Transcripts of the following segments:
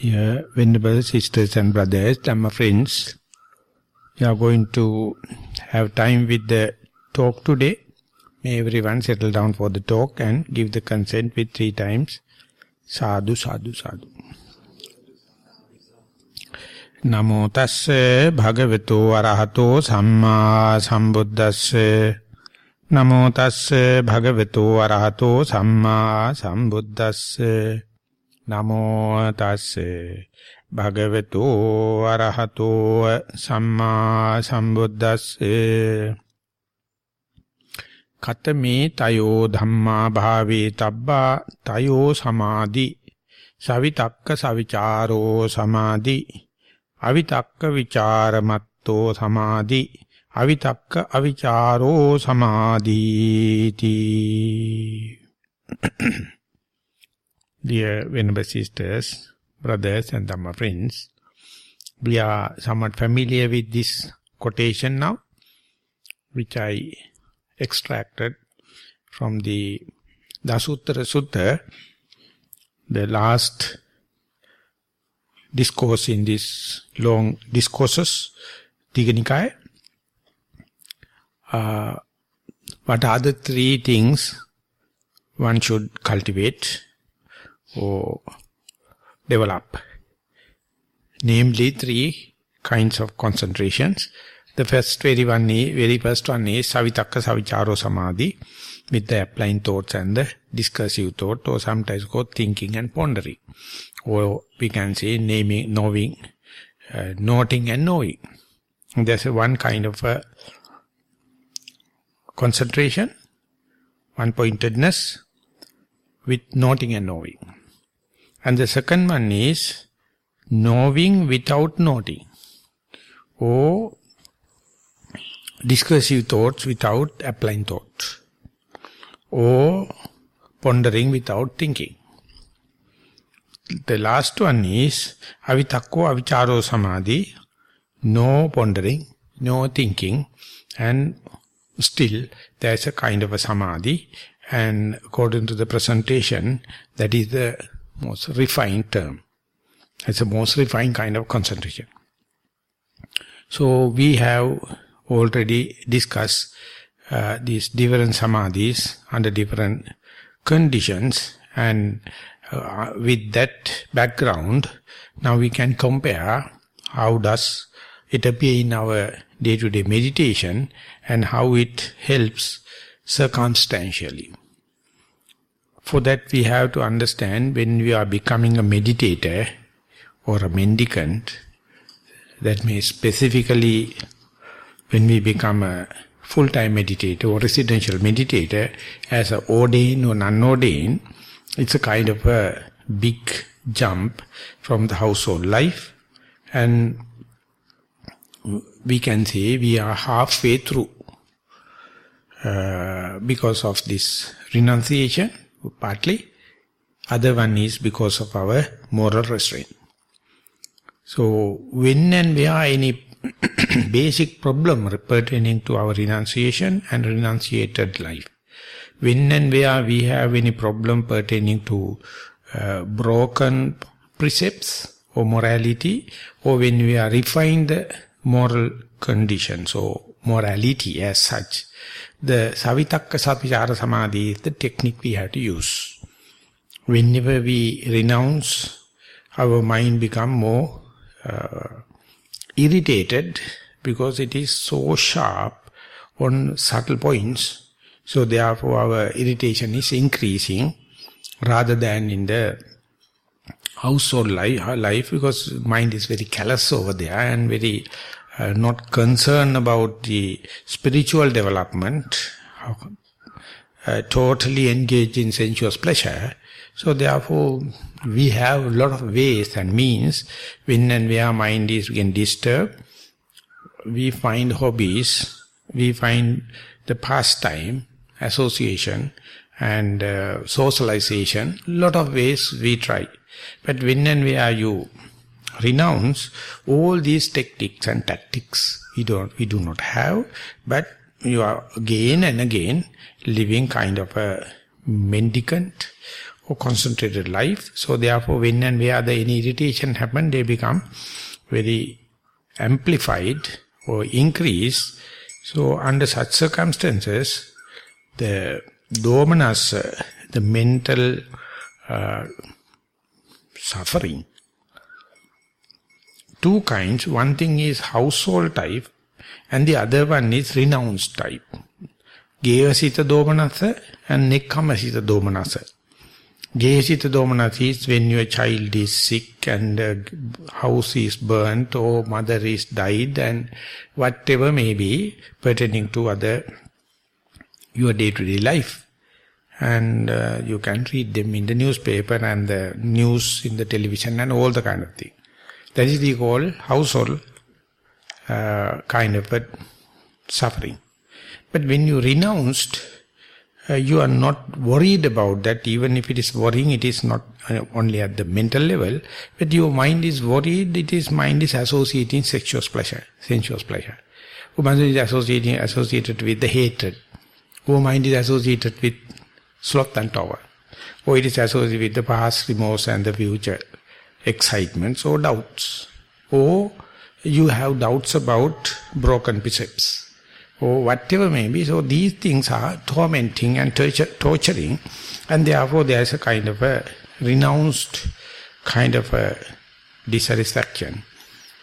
Dear venerable sisters and brothers, Dhamma friends, we are going to have time with the talk today. May everyone settle down for the talk and give the consent with 3 times. Sadhu, sadhu, sadhu. Namo tasse bhagavato arahato samma sambuddhasse. Namo tasse bhagavato arahato samma sambuddhasse. Namo tasse bhagavato arahato samma sambuddhasse. Katame tayo dhamma bhave tabba tayo samadhi savitakka savicharo samadhi avitakka vicharamatto samadhi avitakka avicharo samadhi ti. Dear venerable sisters, brothers and Dhamma friends, we are somewhat familiar with this quotation now, which I extracted from the Dasuththara Sutta, the last discourse in this long discourses, Digha Nikaya. What are the 3 things one should cultivate or develop? Namely, 3 kinds of concentrations. The very first one is Savitakka Savicharo Samadhi, with the applying thoughts and the discursive thought, or sometimes called thinking and pondering. Or we can say naming, knowing, noting and knowing. And there's one kind of a concentration, one-pointedness with noting and knowing. And the second one is knowing without noting, or discursive thoughts without applying thought, or pondering without thinking. The last one is avitakko avicharo samadhi, no pondering, no thinking, and still there is a kind of a samadhi, and according to the presentation, that is the most refined term. It's the most refined kind of concentration. So we have already discussed these different samadhis under different conditions, and with that background, now we can compare how does it appear in our day-to-day meditation and how it helps circumstantially. For that we have to understand, when we are becoming a meditator or a mendicant, that means specifically when we become a full-time meditator or residential meditator, as an ordained or non-ordained, it's a kind of a big jump from the household life, and we can say we are halfway through because of this renunciation, partly. Other one is because of our moral restraint. So when and where any basic problem pertaining to our renunciation and renunciated life, when and where we have any problem pertaining to broken precepts or morality, or when we are refined the moral conditions or morality as such, the Savitakka Savichara Samadhi is the technique we have to use. Whenever we renounce, our mind become more irritated, because it is so sharp on subtle points. So therefore our irritation is increasing rather than in the household life, because mind is very callous over there and very not concerned about the spiritual development, totally engaged in sensuous pleasure. So therefore we have a lot of ways and means. When and where mind is getting disturbed, we find hobbies, we find the pastime, association and socialization, lot of ways we try. But when and where you renounce, all these techniques and tactics we do not have, but you are again and again living kind of a mendicant or concentrated life. So therefore, when and where any irritation happen, they become very amplified or increased. So under such circumstances, the domanassa, the mental suffering, two kinds. One thing is household type, and the other one is renounced type. Geyasita domanassa and nekkamasita domanassa. Geyasita domanassa is when your child is sick and house is burnt or mother is died and whatever may be pertaining to your day-to-day life. And you can read them in the newspaper and the news in the television and all the kind of thing. That is we call household kind of a suffering. But when you renounced, you are not worried about that. Even if it is worrying, it is not only at the mental level, but your mind is worried, mind is associating sexual pleasure, sensuous pleasure. Your mind is associated with the hatred. Your mind is associated with sloth and tower. Or it is associated with the past remorse and the future excitements or doubts. Or you have doubts about broken precepts. Or whatever may be. So these things are tormenting and torturing, and therefore there is a kind of a renounced kind of a dissatisfaction.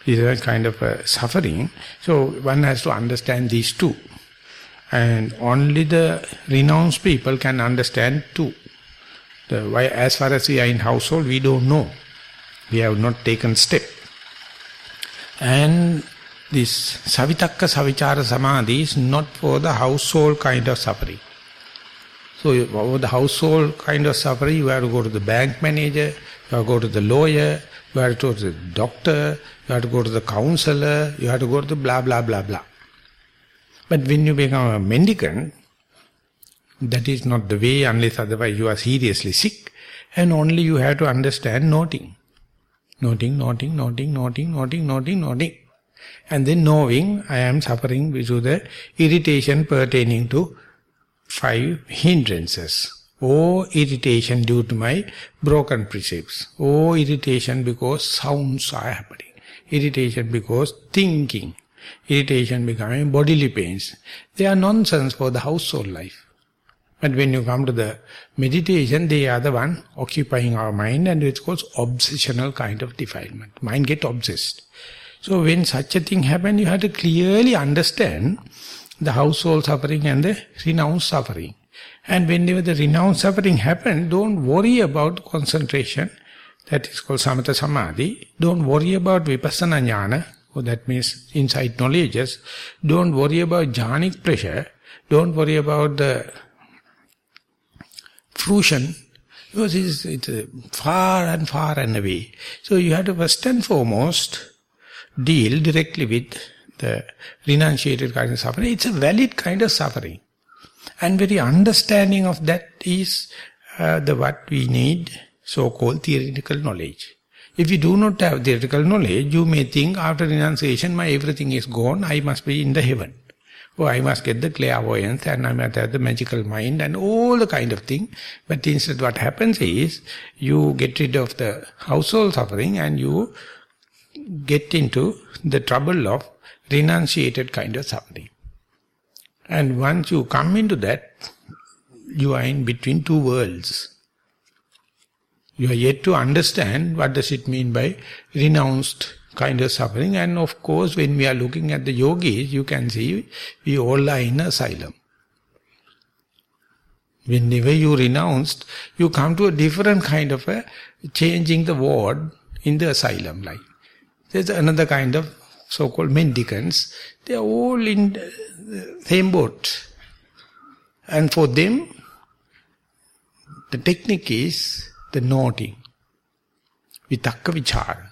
There is a kind of a suffering. So one has to understand these two. And only the renounced people can understand two. Why, as far as we are in household, we don't know. We have not taken step. And this savitakka savichara samadhi is not for the household kind of suffering. So for the household kind of suffering, you have to go to the bank manager, you have to go to the lawyer, you have to go to the doctor, you have to go to the counselor, you have to go to the blah blah blah blah. But when you become a mendicant, that is not the way, unless otherwise you are seriously sick, and only you have to understand noting. Noting. And then knowing, I am suffering due to the irritation pertaining to 5 hindrances. Or irritation due to my broken precepts. Or irritation because sounds are happening. Irritation because thinking. Irritation becoming bodily pains. They are nonsense for the household life. But when you come to the meditation, they are the one occupying our mind, and it's called obsessional kind of defilement. Mind get obsessed. So when such a thing happens, you have to clearly understand the household suffering and the renounced suffering. And whenever the renounced suffering happens, don't worry about concentration. That is called samatha samadhi. Don't worry about vipassana jnana, or that means insight knowledges. Don't worry about jhanic pressure. Don't worry about the fruition, because it's far and away. So you have to first and foremost deal directly with the renunciated kind of suffering. It's a valid kind of suffering. And very understanding of that is what we need, so-called theoretical knowledge. If you do not have theoretical knowledge, you may think after renunciation, my everything is gone, I must be in the heaven. Or I must get the clairvoyance and I must have the magical mind and all the kind of thing. But instead what happens is, you get rid of the household suffering and you get into the trouble of renunciated kind of suffering. And once you come into that, you are in between two worlds. You are yet to understand what does it mean by renounced kind of suffering. And of course, when we are looking at the yogis, you can see we all are in asylum. Whenever you renounced, you come to a different kind of a changing the ward in the asylum life. There's another kind of so-called mendicants. They are all in the same boat. And for them, the technique is the noting. Vitakka vichara.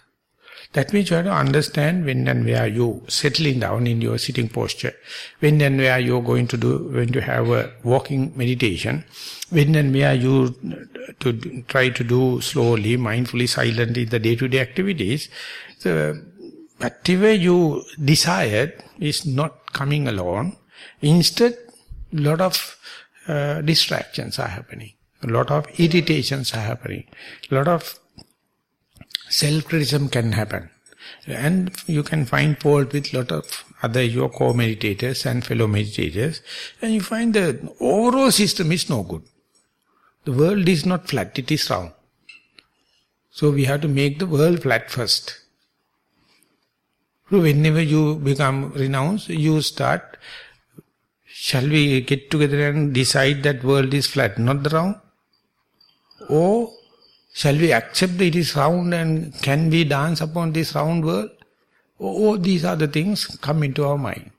That means you have to understand when and where you settling down in your sitting posture, when and where you are going to have a walking meditation, when and where you to try to do slowly, mindfully, silently the day-to-day activities. So whatever you desired is not coming along. Instead, lot of distractions are happening. A lot of irritations are happening. A lot of self-criticism can happen. And you can find fault with a lot of other your co-meditators and fellow meditators. And you find the overall system is no good. The world is not flat, it is round. So we have to make the world flat first. So whenever you become renounced, you start, shall we get together and decide that world is flat, not the round? Or shall we accept that it is round and can we dance upon this round world? Or these are the things come into our mind.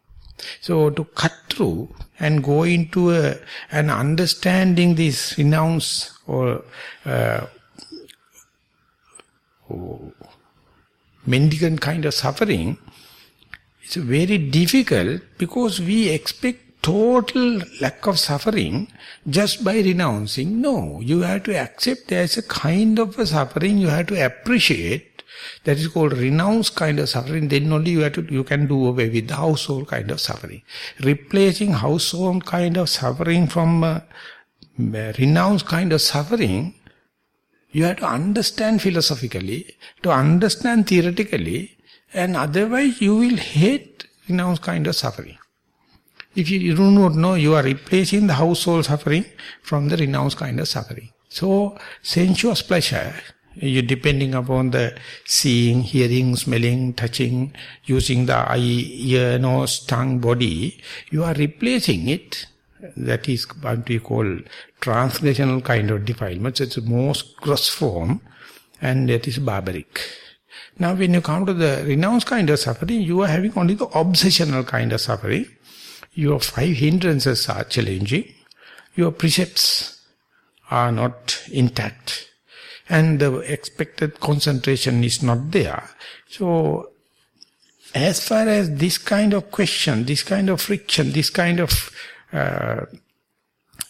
So to cut through and go into an understanding this renounce or mendicant kind of suffering, it's very difficult because we expect total lack of suffering just by renouncing. No, you have to accept there's a kind of a suffering you have to appreciate. That is called renounce kind of suffering. Then only you can do away with the household kind of suffering. Replacing household kind of suffering from renounce kind of suffering, you have to understand philosophically, to understand theoretically, and otherwise you will hate renounce kind of suffering. If you do not know, you are replacing the household suffering from the renounce kind of suffering. So, sensuous pleasure, you depending upon the seeing, hearing, smelling, touching, using the eye, ear, nose, tongue, body, you are replacing it. That is what we call transgressional kind of defilements. It's the most gross form, and that is barbaric. Now when you come to the renounce kind of suffering, you are having only the obsessional kind of suffering. Your 5 hindrances are challenging. Your precepts are not intact. And the expected concentration is not there. So, as far as this kind of question, this kind of friction, this kind of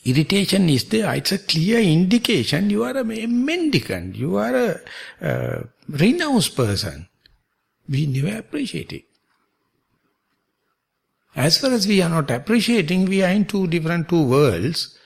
irritation is there, it's a clear indication you are a mendicant, you are a renounced person. We never appreciate it. As far as we are not appreciating, we are in two worlds.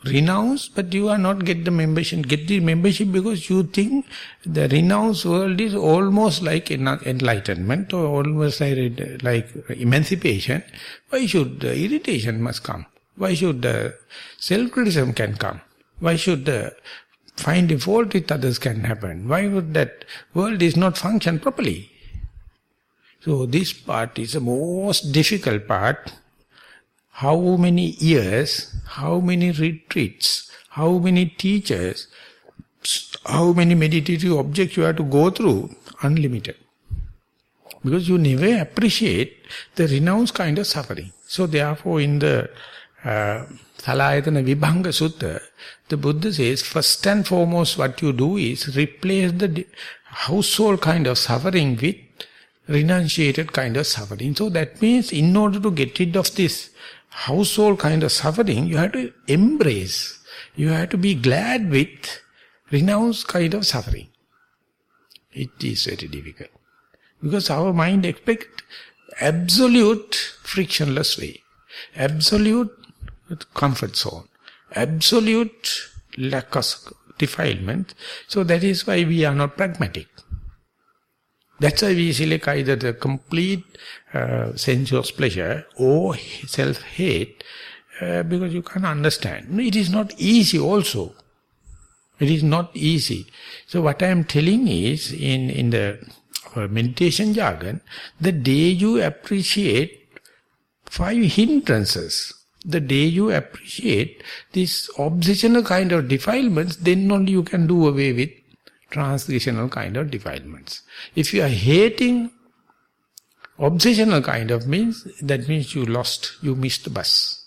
Renounce, but you are not get the membership. Get the membership because you think the renounced world is almost like enlightenment or almost like emancipation. Why should the irritation must come? Why should the self-criticism can come? Why should the finding fault with others can happen? Why would that world is not function properly? So this part is the most difficult part. How many years, how many retreats, how many teachers, how many meditative objects you have to go through? Unlimited. Because you never appreciate the renounced kind of suffering. So therefore in the Salayatana Vibhanga Sutta, the Buddha says, first and foremost what you do is replace the household kind of suffering with renunciated kind of suffering. So that means in order to get rid of this household kind of suffering, you have to embrace, you have to be glad with renounced kind of suffering. It is very difficult. Because our mind expects absolute frictionless way, absolute comfort zone, absolute lack of defilement. So that is why we are not pragmatic. That's why we select either the complete sensuous pleasure or self-hate, because you can't understand. It is not easy also. It is not easy. So what I am telling is, in the meditation jargon, the day you appreciate 5 hindrances, the day you appreciate this obsessional kind of defilements, then only you can do away with transgressional kind of defilements. If you are hating obsessional kind of means, that means you missed the bus.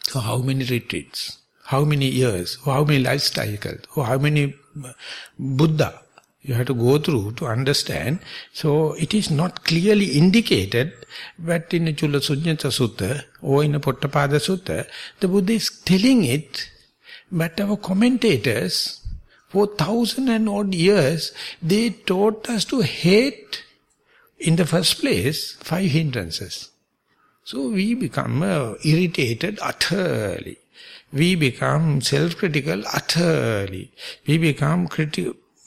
So how many retreats, how many years, how many life cycles, how many Buddha you have to go through to understand. So it is not clearly indicated, but in the Chula Sunyata Sutta or in the Pottapada Sutta, the Buddha is telling it, but our commentators, for 1,000 and odd years, they taught us to hate, in the first place, 5 hindrances. So we become irritated utterly. We become self-critical utterly. We become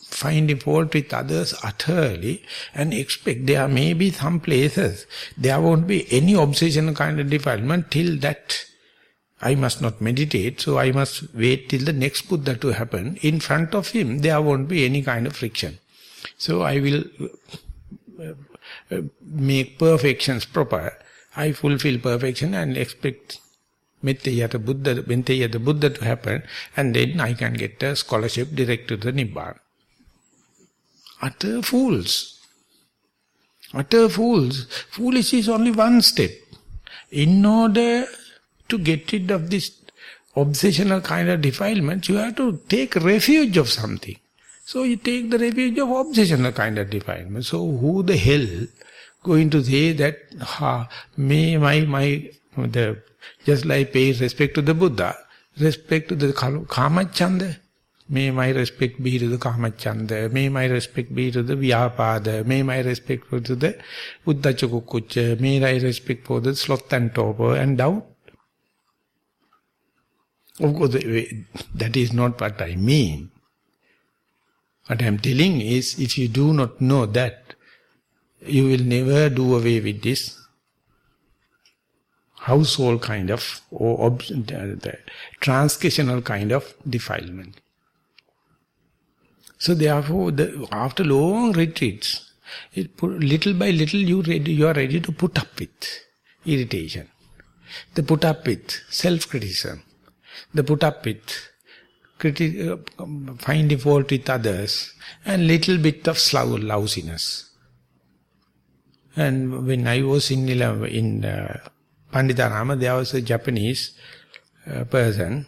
finding fault with others utterly and expect there may be some places, there won't be any obsessional kind of defilement till that I must not meditate, so I must wait till the next Buddha to happen. In front of him, there won't be any kind of friction. So I will make perfections proper. I fulfill perfection and expect Metteyata Buddha to happen, and then I can get a scholarship direct to the Nibbana. Utter fools. Utter fools. Foolish is only one step. In order to get rid of this obsessional kind of defilement, you have to take refuge of something. So you take the refuge of obsessional kind of defilement. So who the hell going to say that, just like pay respect to the Buddha, respect to the Kamacchanda, may my respect be to the Kamacchanda, may my respect be to the Vyapada, may my respect be to the Uddhachakukucha, may I respect for the sloth and torpor and doubt. Of course, that is not what I mean. What I am telling is, if you do not know that, you will never do away with this household kind of, or the transgressional kind of defilement. So therefore, after long retreats, little by little you are ready to put up with irritation. They put up with self-criticism. They put up with finding fault with others, and little bit of lousiness. And when I was in Pandita, there was a Japanese person.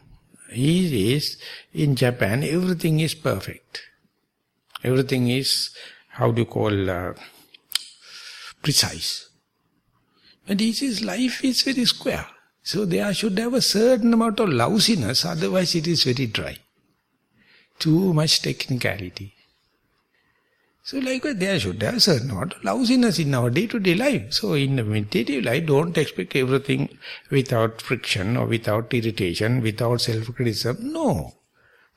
He is, in Japan, everything is perfect. Everything is, precise. And his life is very square. So there should have a certain amount of lousiness, otherwise it is very dry. Too much technicality. So likewise, there should have a certain amount of lousiness in our day-to-day life. So in the meditative life, don't expect everything without friction or without irritation, without self-criticism. No.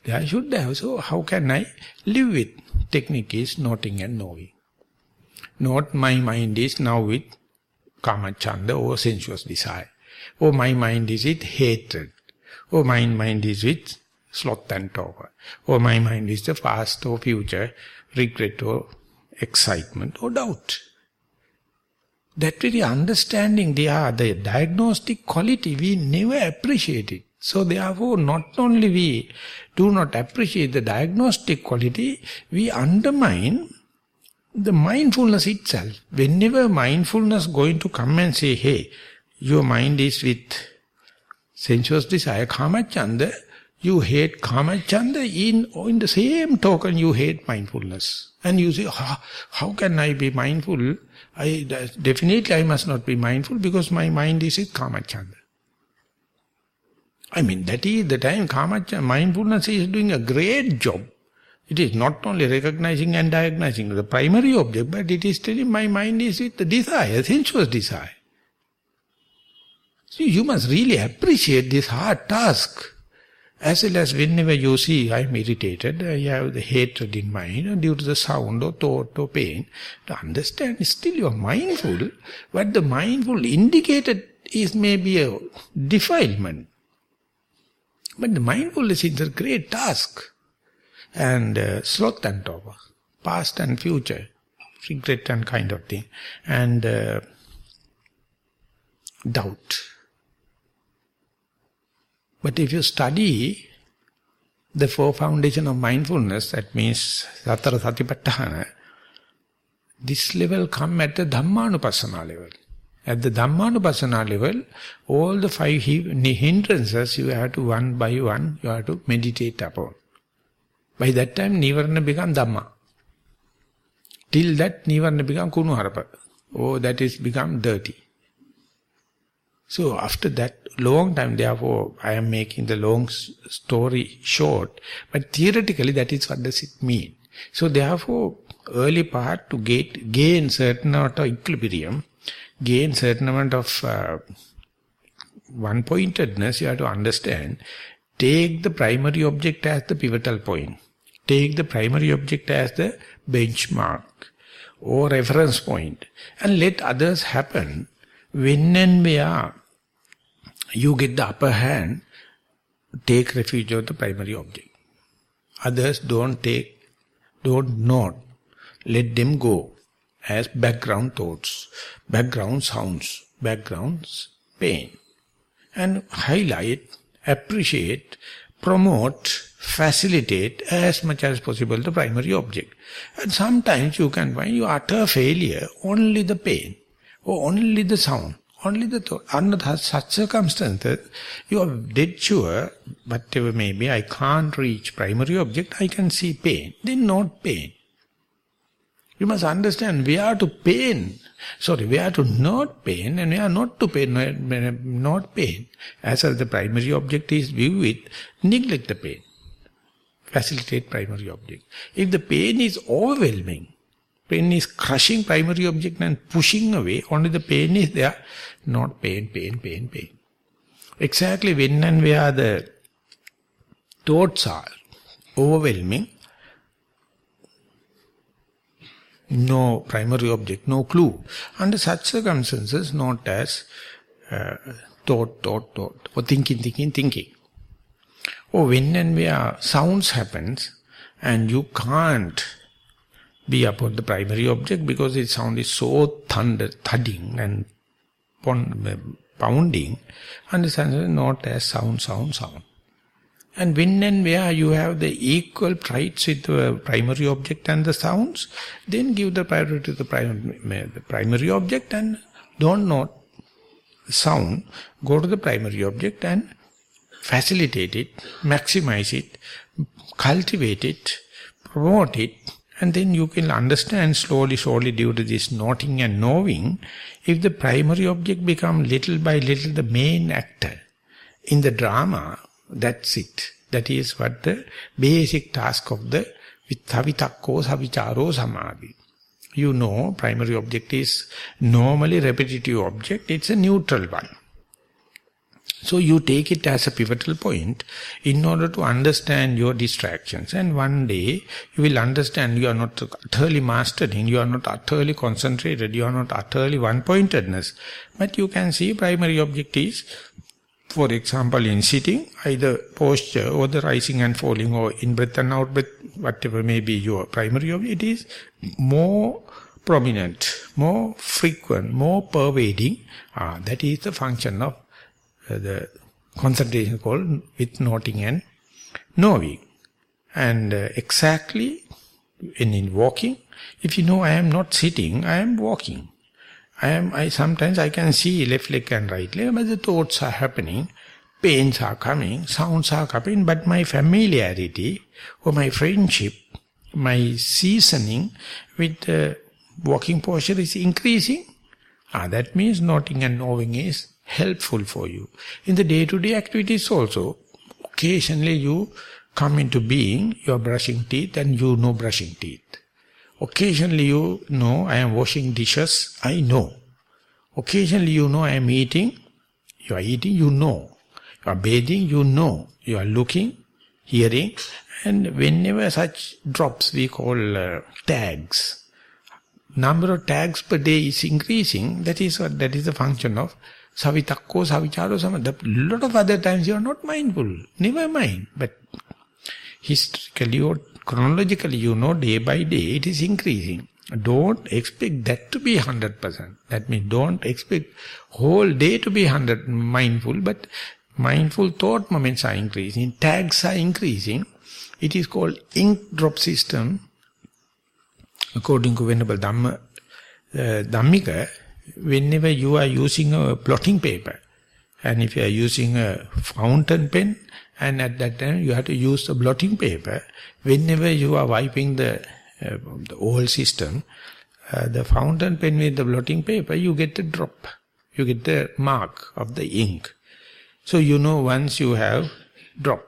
There should have. So how can I live with? Technique is noting and knowing. Not my mind is now with Kamacchanda or sensuous desire. Or my mind is with hatred. Or my mind is with sloth and torpor. Or my mind is the past or future, regret or excitement or doubt. That very understanding, the diagnostic quality, we never appreciate it. So therefore, not only we do not appreciate the diagnostic quality, we undermine the mindfulness itself. Whenever mindfulness going to come and say, hey, your mind is with sensuous desire, Kamacchanda, you hate Kamacchanda, in the same token you hate mindfulness. And you say, how can I be mindful? Definitely I must not be mindful because my mind is with Kamacchanda. I mean, that is the time mindfulness is doing a great job. It is not only recognizing and diagnosing the primary object, but it is telling my mind is with the desire, sensuous desire. So you must really appreciate this hard task. As well as whenever you see I am irritated, I have the hatred in mind due to the sound or thought or pain, to understand still you are mindful, but the mindful indicated is maybe a defilement. But the mindfulness is a great task. And sloth and torpor, past and future, regret and kind of thing, and doubt. But if you study the four foundations of mindfulness, that means Sattara Satipatthana, this level come at the Dhammanupassana level. At the Dhammanupassana level, all the five hindrances you have to one by one, you have to meditate upon. By that time, Nissarana become Dhamma. Till that, Nissarana become Kunuharapa. Oh, that is become dirty. So after that long time, therefore, I am making the long story short. But theoretically, that is what does it mean. So therefore, early part to gain certain amount of equilibrium, gain certain amount of one-pointedness, you have to understand, take the primary object as the pivotal point. Take the primary object as the benchmark or reference point, and let others happen. When and where you get the upper hand, take refuge of the primary object. Others don't note. Let them go as background thoughts, background sounds, background pain. And highlight, appreciate, promote, facilitate as much as possible the primary object. And sometimes you can find your utter failure, only the pain, or only the sound, only the thought. Under such circumstances, you are dead sure, whatever may be, I can't reach primary object, I can see pain. Then not pain. You must understand where to not pain and where not to pain, not pain. As far as the primary object is viewed, neglect the pain. Facilitate primary object. If the pain is overwhelming, pain is crushing primary object and pushing away, only the pain is there, not pain. Exactly when and where the thoughts are overwhelming, no primary object, no clue. Under such circumstances, not as thought, or thinking. Or when and where sounds happens, and you can't be upon the primary object because the sound is so thudding and pounding, understand not as sound. And when and where you have the equal rights with the primary object and the sounds, then give the priority to the primary object and don't note sound. Go to the primary object and facilitate it, maximize it, cultivate it, promote it, and then you can understand slowly due to this noting and knowing, if the primary object becomes little by little the main actor in the drama, that's it. That is what the basic task of the vitakko savicharo samadhi. You know, primary object is normally repetitive object, it's a neutral one. So you take it as a pivotal point in order to understand your distractions. And one day you will understand you are not utterly mastering, you are not utterly concentrated, you are not utterly one-pointedness. But you can see primary object is, for example, in sitting, either posture or the rising and falling or in-breath and out-breath, whatever may be your primary object, it is more prominent, more frequent, more pervading. That is the function of the concentration called with noting and knowing. And exactly in walking, if you know I am not sitting, I am walking. Sometimes I can see left leg and right leg, but the thoughts are happening, pains are coming, sounds are coming, but my familiarity or my friendship, my seasoning with the walking posture is increasing. That means noting and knowing is helpful for you. In the day-to-day activities also, occasionally you come into being, you are brushing teeth and you know brushing teeth. Occasionally you know I am washing dishes, I know. Occasionally you know I am eating, you are eating, you know. You are bathing, you know. You are looking, hearing, and whenever such drops we call tags. Number of tags per day is increasing, that is the function of savitakko savicharo samadhi. A lot of other times you are not mindful, never mind. But historically or chronologically, you know, day by day it is increasing. Don't expect that to be 100%. That means don't expect whole day to be 100 mindful, but mindful thought moments are increasing, tags are increasing. It is called ink drop system. According to Venerable Dhammika, whenever you are using a blotting paper, and if you are using a fountain pen, and at that time you have to use the blotting paper, whenever you are wiping the old system, the fountain pen with the blotting paper, you get the drop, you get the mark of the ink. So you know once you have drop.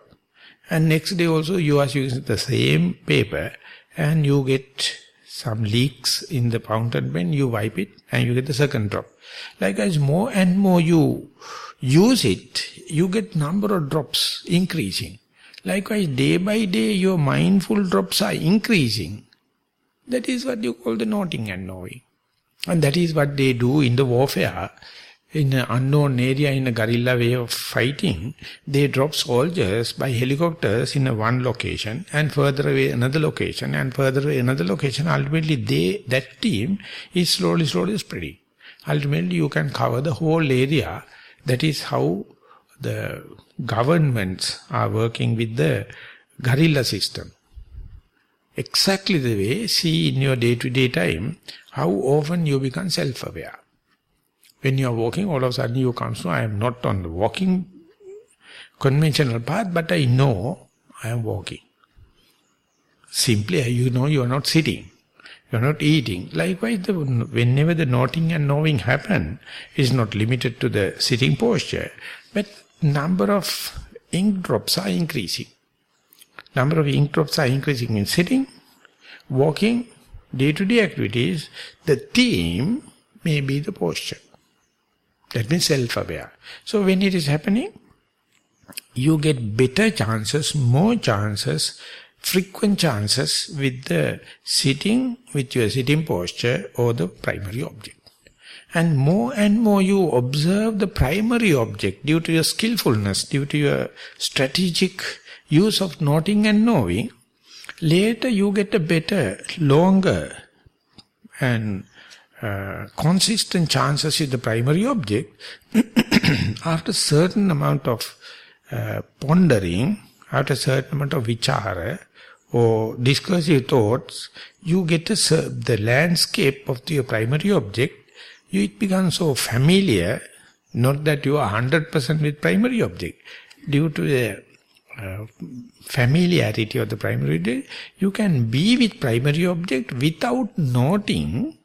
And next day also you are using the same paper and you get some leaks in the fountain pen, you wipe it and you get the second drop. Likewise, more and more you use it, you get number of drops increasing. Likewise, day by day, your mindful drops are increasing. That is what you call the noting and knowing. And that is what they do in the warfare. In an unknown area, in a guerrilla way of fighting, they drop soldiers by helicopters in a one location, and further away another location, and further away another location. Ultimately, that team is slowly spreading. Ultimately, you can cover the whole area. That is how the governments are working with the guerrilla system. Exactly the way, see in your day-to-day time, how often you become self-aware. When you are walking, all of a sudden you come to, I am not on the walking conventional path, but I know I am walking. Simply, you know you are not sitting, you are not eating. Likewise, whenever the noting and knowing happen, it is not limited to the sitting posture, but number of ink drops are increasing. Number of ink drops are increasing in sitting, walking, day-to-day activities. The theme may be the posture. That means self-aware. So when it is happening, you get better chances, more chances, frequent chances with the sitting, with your sitting posture or the primary object. And more you observe the primary object due to your skillfulness, due to your strategic use of noting and knowing, later you get a better, longer and consistent chances with the primary object. After certain amount of pondering, after certain amount of vichara or discursive thoughts, you get the landscape of your primary object. It becomes so familiar, not that you are 100% with primary object. Due to the familiarity of the primary object, you can be with primary object without noting.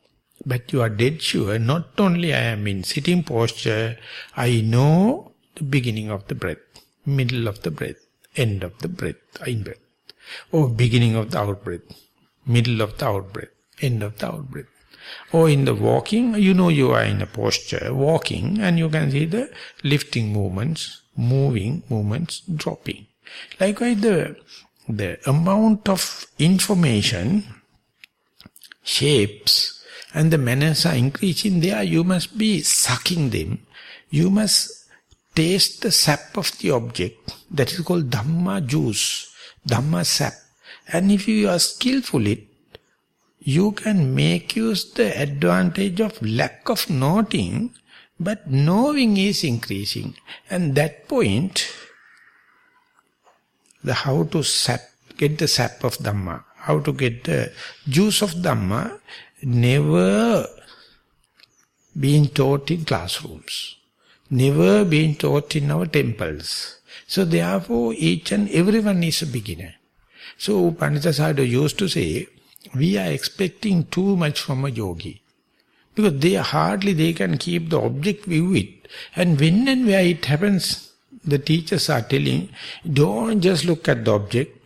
But you are dead sure, not only I am in sitting posture, I know the beginning of the breath, middle of the breath, end of the breath, in-breath. Or beginning of the out-breath, middle of the out-breath, end of the out-breath. Or in the walking, you know you are in a posture, walking, and you can see the lifting movements, moving movements, dropping. Likewise, the amount of information, shapes, and the manners are increasing there, you must be sucking them. You must taste the sap of the object. That is called Dhamma juice, Dhamma sap. And if you are skillful it, you can make use the advantage of lack of noting, but knowing is increasing. And that point, how to get the sap of Dhamma, how to get the juice of Dhamma, never been taught in classrooms, never been taught in our temples. So therefore, each and everyone is a beginner. So Pandita Sadhu used to say, we are expecting too much from a yogi. Because they can keep the object view it. And when and where it happens, the teachers are telling, don't just look at the object,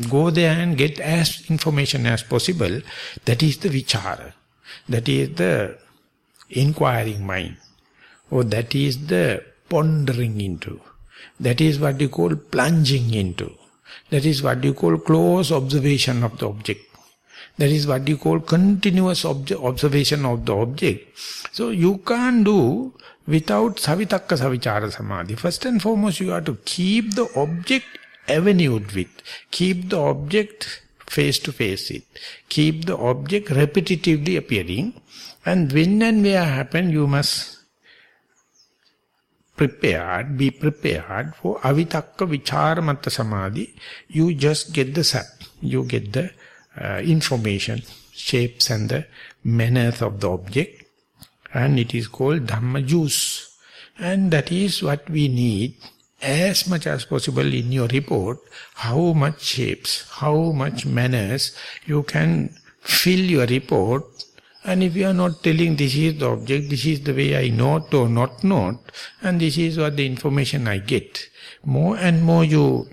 go there and get as information as possible. That is the vichara. That is the inquiring mind. Or that is the pondering into. That is what you call plunging into. That is what you call close observation of the object. That is what you call continuous observation of the object. So you can't do without savitakka savichara samadhi. First and foremost, you have to keep the object avenued with. Keep the object face to face with. Keep the object repetitively appearing. And when and where happen, you must be prepared for avitakka vichara matta samadhi. You just get the sap. You get the information, shapes and the manners of the object, and it is called Dhamma juice. And that is what we need as much as possible in your report. How much shapes, how much manners you can fill your report. And if you are not telling this is the object, this is the way I note or not note, and this is what the information I get, more and more you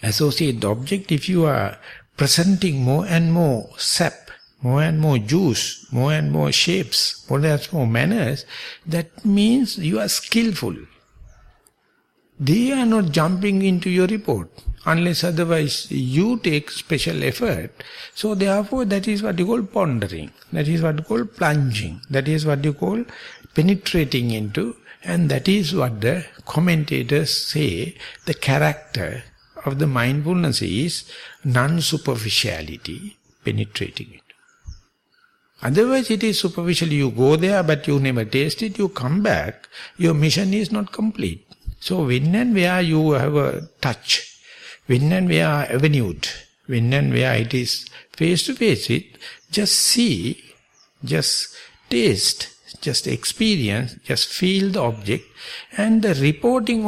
associate the object. If you are presenting more and more sap, more and more juice, more and more shapes, more and more manners, that means you are skillful. They are not jumping into your report, unless otherwise you take special effort. So therefore that is what you call pondering, that is what you call plunging, that is what you call penetrating into, and that is what the commentators say the character of the mindfulness is non-superficiality, penetrating it. Otherwise it is superficial, you go there but you never taste it, you come back, your mission is not complete. So when and where you have a touch, when and where avenued, when and where it is face to face with, just see, just taste, just experience, just feel the object, and the reporting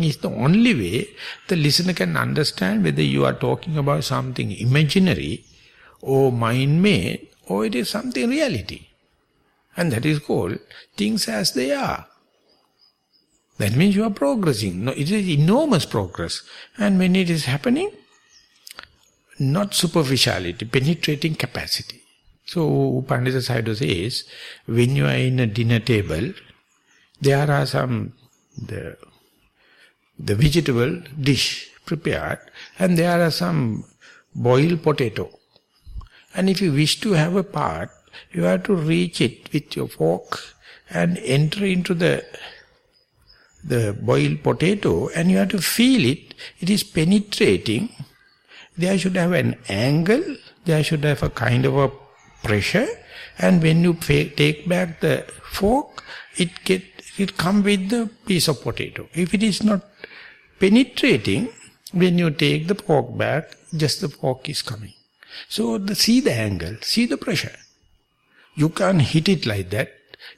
is the only way the listener can understand whether you are talking about something imaginary or mind-made, or it is something reality. And that is called things as they are. That means you are progressing. No, it is enormous progress. And when it is happening, not superficiality, penetrating capacity. So Pandita Sayadaw says, when you are in a dinner table, there are some the vegetable dish prepared, and there are some boiled potato. And if you wish to have a part, you have to reach it with your fork and enter into the boiled potato, and you have to feel it. It is penetrating. There should have an angle, there should have a kind of a pressure, and when you take back the fork, it come with the piece of potato. If it is not penetrating, when you take the fork back, just the fork is coming. So see the angle, see the pressure. You can't hit it like that,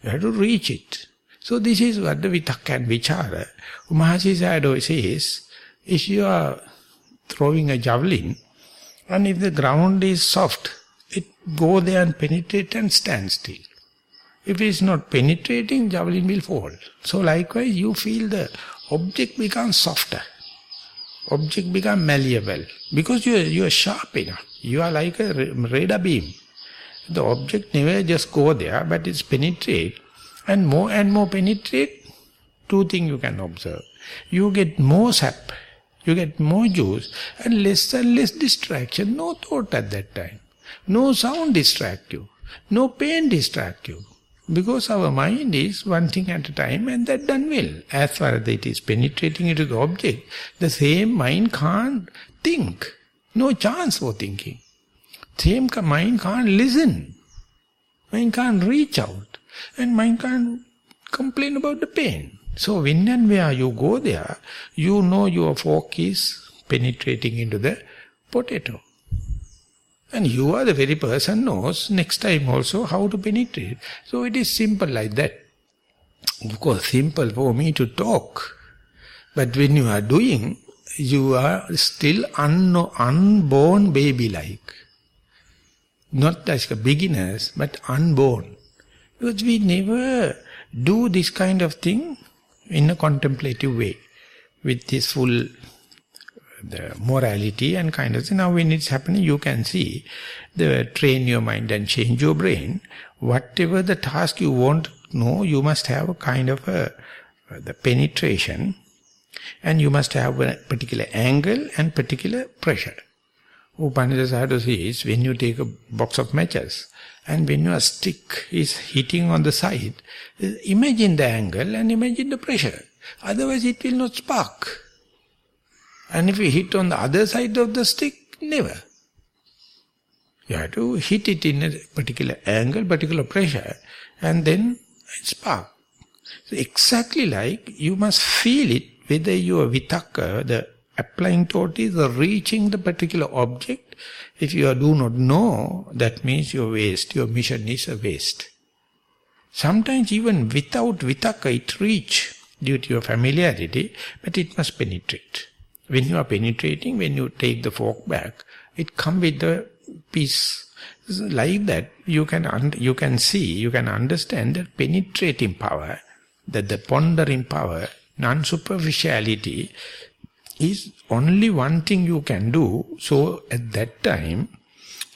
you have to reach it. So this is what the Vitakka and Vichara. Mahasi Sayadaw says, if you are throwing a javelin, and if the ground is soft, it go there and penetrate and stand still. If it is not penetrating, javelin will fall. So likewise, you feel the object becomes softer. Object becomes malleable. Because you are sharp enough. You are like a radar beam. The object never just go there, but it's penetrate. And more penetrate, two things you can observe. You get more sap, you get more juice, and less distraction. No thought at that time. No sound distract you. No pain distract you. Because our mind is one thing at a time, and that done well. As far as it is penetrating into the object, the same mind can't think. No chance for thinking. Same mind can't listen. Mind can't reach out. And mind can't complain about the pain. So when and where you go there, you know your fork is penetrating into the potato. And you are the very person knows next time also how to penetrate. So it is simple like that. Of course, simple for me to talk. But when you are doing, you are still unborn baby-like. Not as beginners, but unborn. Because we never do this kind of thing in a contemplative way, with this full the morality and kind of thing. Now when it's happening, you can see, train your mind and change your brain. Whatever the task you want to know, you must have a kind of the penetration, and you must have a particular angle and particular pressure. Pandita Sayadaw says, when you take a box of matches, and when your stick is hitting on the side, imagine the angle and imagine the pressure. Otherwise it will not spark. And if you hit on the other side of the stick, never. You have to hit it in a particular angle, particular pressure, and then it spark. So exactly like you must feel it, whether your vitakka, the applying thought is reaching the particular object. If you do not know, that means your waste, your mission is a waste. Sometimes even without vitakka it reach due to your familiarity, but it must penetrate. When you are penetrating, when you take the fork back, it comes with the piece. Like that, you can see, you can understand that penetrating power, that the pondering power, non-superficiality, is only one thing you can do. So at that time,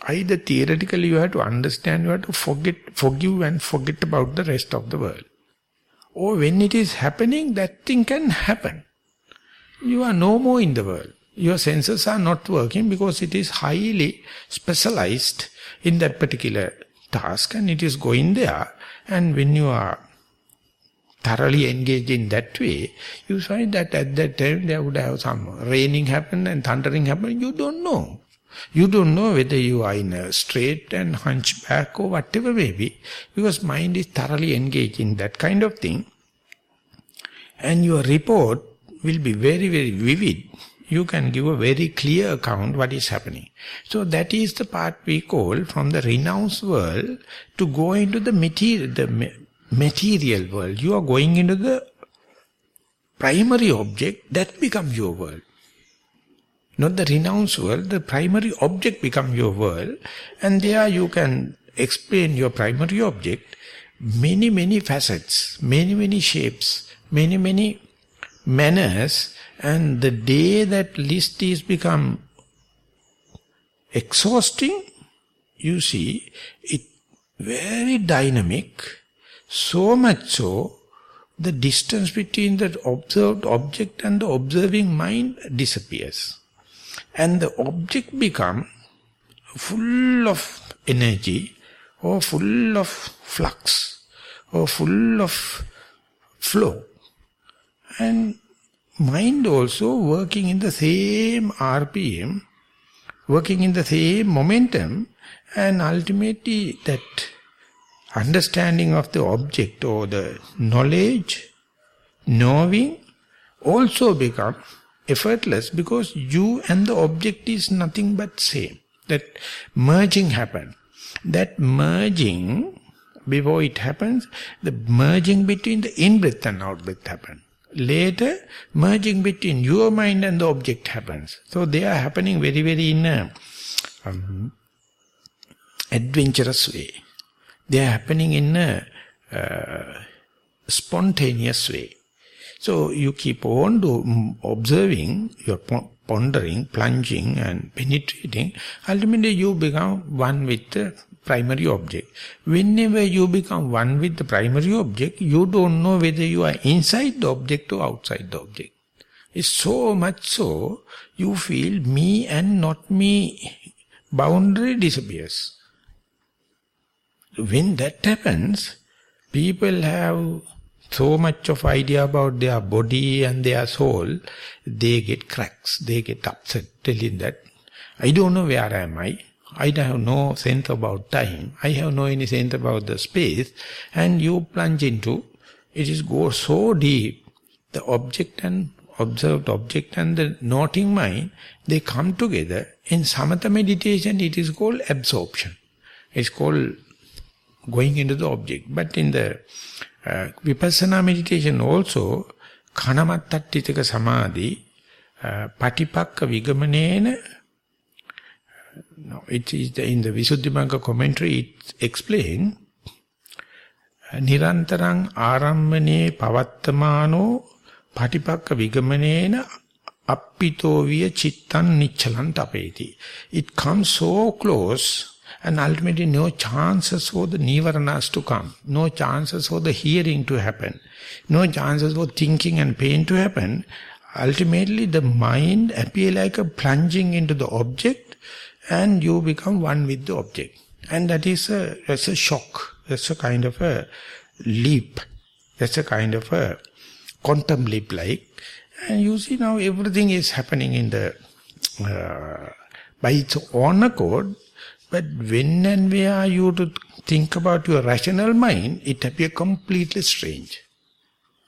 either theoretically you have to understand, you have to forgive and forget about the rest of the world. Or when it is happening, that thing can happen. You are no more in the world. Your senses are not working because it is highly specialized in that particular task and it is going there. And when you are thoroughly engaged in that way, you find that at that time there would have some raining happen and thundering happen. You don't know. You don't know whether you are in a straight and hunchback or whatever may be, because mind is thoroughly engaged in that kind of thing. And your report will be very, very vivid. You can give a very clear account what is happening. So that is the part we call from the renounced world to go into the material world. You are going into the primary object, that becomes your world. Not the renounced world, the primary object becomes your world. And there you can explain your primary object, many, many facets, many, many shapes, many, many manners. And the day that list is become exhausting, you see, it very dynamic, so much so, the distance between the observed object and the observing mind disappears. And the object become full of energy, or full of flux, or full of flow. And mind also working in the same RPM, working in the same momentum, and ultimately that understanding of the object or the knowledge, knowing, also become effortless because you and the object is nothing but same. That merging happens. That merging, before it happens, the merging between the in-breath and out-breath happens. Later, merging between your mind and the object happens. So they are happening very, very in a adventurous way. They are happening in a spontaneous way. So you keep on observing, you're pondering, plunging and penetrating. Ultimately you become one with the primary object. Whenever you become one with the primary object, you don't know whether you are inside the object or outside the object. It's so much so, you feel me and not me boundary disappears. When that happens, people have so much of idea about their body and their soul, they get cracks, they get upset, telling that, I don't know where am I have no sense about time, I have no any sense about the space, and you plunge into, it is go so deep, the object and observed object and the noting mind, they come together. In samatha meditation, it is called absorption. It's called going into the object. But in the vipassana meditation also, khanamattattitaka samadhi, patipakka vigamanena. No, it is in the Visuddhimagga commentary, it explains, nirantarang arammane pavattamano patipakka vigamanena appitoviya chittan nichalan tapeti. It comes so close, and ultimately no chances for the nivaranas to come, no chances for the hearing to happen, no chances for thinking and pain to happen. Ultimately the mind appears like a plunging into the object, and you become one with the object. And that's a shock, that's a kind of a leap, that's a kind of a quantum leap like. And you see now everything is happening in the by its own accord. But when and where you to think about your rational mind, it appears completely strange.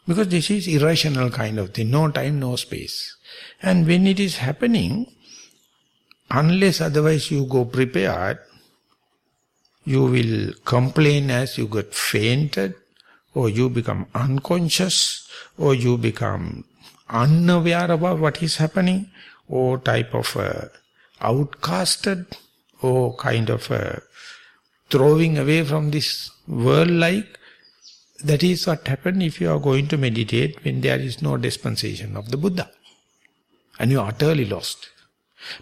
Because this is irrational kind of thing, no time, no space. And when it is happening, unless otherwise you go prepared, you will complain as you get fainted, or you become unconscious, or you become unaware about what is happening, or type of outcasted, or kind of throwing away from this world like. That is what happens if you are going to meditate when there is no dispensation of the Buddha. and you are utterly lost.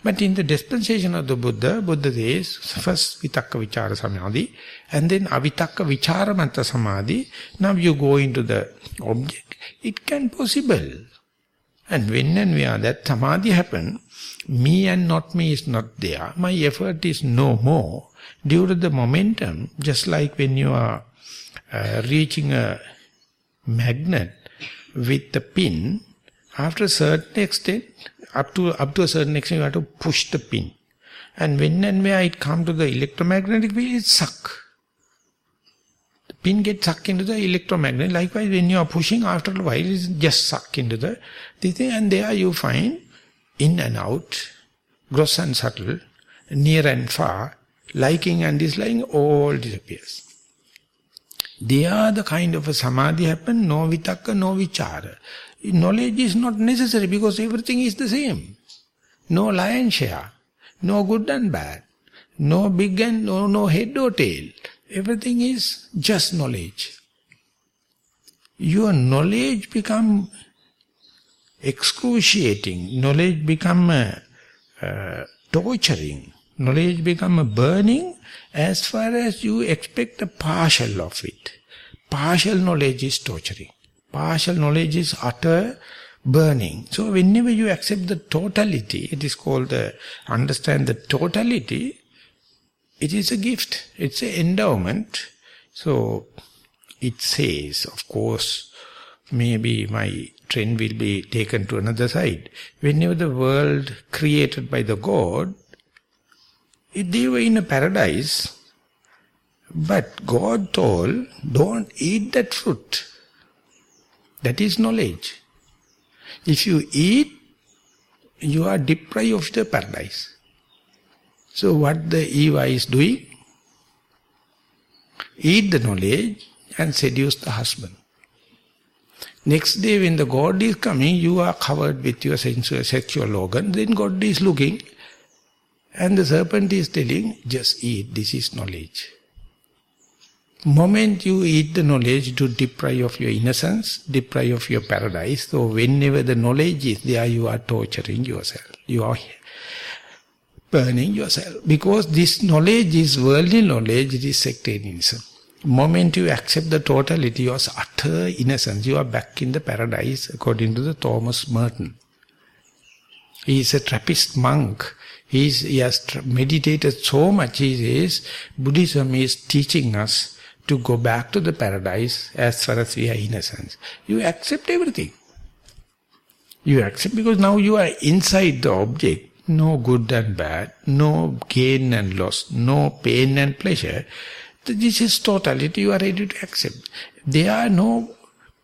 But in the dispensation of the Buddha, Buddha says, first vitakka vichara samadhi, and then avitakka vichara manta samadhi. Now you go into the object. It can possible. And when and where that samadhi happen, me and not me is not there. My effort is no more. Due to the momentum, just like when you are reaching a magnet with the pin, after a certain extent, up to a certain extent, you have to push the pin. And when and where it comes to the electromagnetic field, it's suck. The pin gets sucked into the electromagnet. Likewise, when you are pushing, after a while, it's just suck into the thing. And there you find in and out, gross and subtle, near and far, liking and disliking, all disappears. They are the kind of a samadhi happen, no vitakka, no vichara. Knowledge is not necessary because everything is the same. No lion share, no good and bad, no big and no head or tail. Everything is just knowledge. Your knowledge become excruciating, knowledge become torturing, knowledge become burning as far as you expect a partial of it. Partial knowledge is torturing. Partial knowledge is utter burning. So whenever you accept the totality, it is called understand the totality, it is a gift, it's an endowment. So it says, of course, maybe my trend will be taken to another side. Whenever the world created by the God, they were in a paradise, but God told, don't eat that fruit. That is knowledge. If you eat, you are deprived of the paradise. So what the Eva is doing? Eat the knowledge and seduce the husband. Next day when the God is coming, you are covered with your sensual sexual organ, then God is looking and the serpent is telling, just eat, this is knowledge. Moment you eat the knowledge to deprive of your innocence, deprive of your paradise. So whenever the knowledge is there, you are torturing yourself. You are burning yourself. Because this knowledge is worldly knowledge, it is sectarianism. Moment you accept the totality, your utter innocence, you are back in the paradise according to the Thomas Merton. He is a Trappist monk. He has meditated so much. He says, Buddhism is teaching us to go back to the paradise as far as we are innocent. You accept everything. You accept because now you are inside the object. No good and bad, no gain and loss, no pain and pleasure. This is totality you are ready to accept. There are no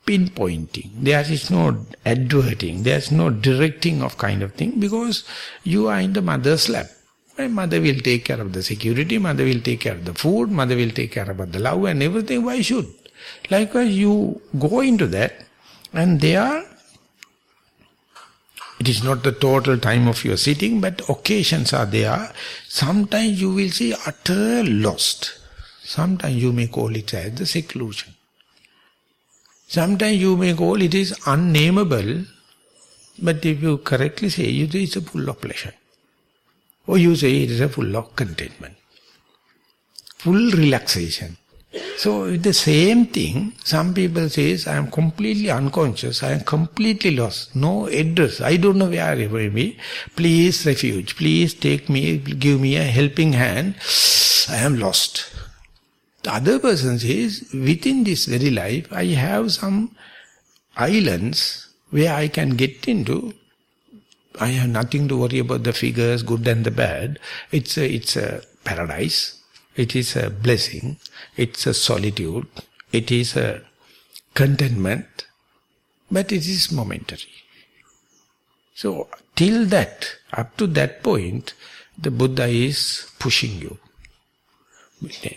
pinpointing, there is no adverting, there is no directing of kind of thing because you are in the mother's lap. My mother will take care of the security, mother will take care of the food, mother will take care about the love and everything. Why should? Likewise, you go into that and there, it is not the total time of your sitting, but occasions are there. Sometimes you will see utter lost. Sometimes you may call it as the seclusion. Sometimes you may call it is unnameable, but if you correctly say, it is full of pleasure. Or you say it is a full of contentment, full relaxation. So the same thing, some people say, I am completely unconscious, I am completely lost, no address, I don't know where I may be, please refuge, please take me, give me a helping hand, I am lost. The other person says, within this very life, I have some islands where I can get into. I have nothing to worry about the figures, good and the bad. It's a paradise. It is a blessing. It's a solitude. It is a contentment. But it is momentary. So, till that, up to that point, the Buddha is pushing you.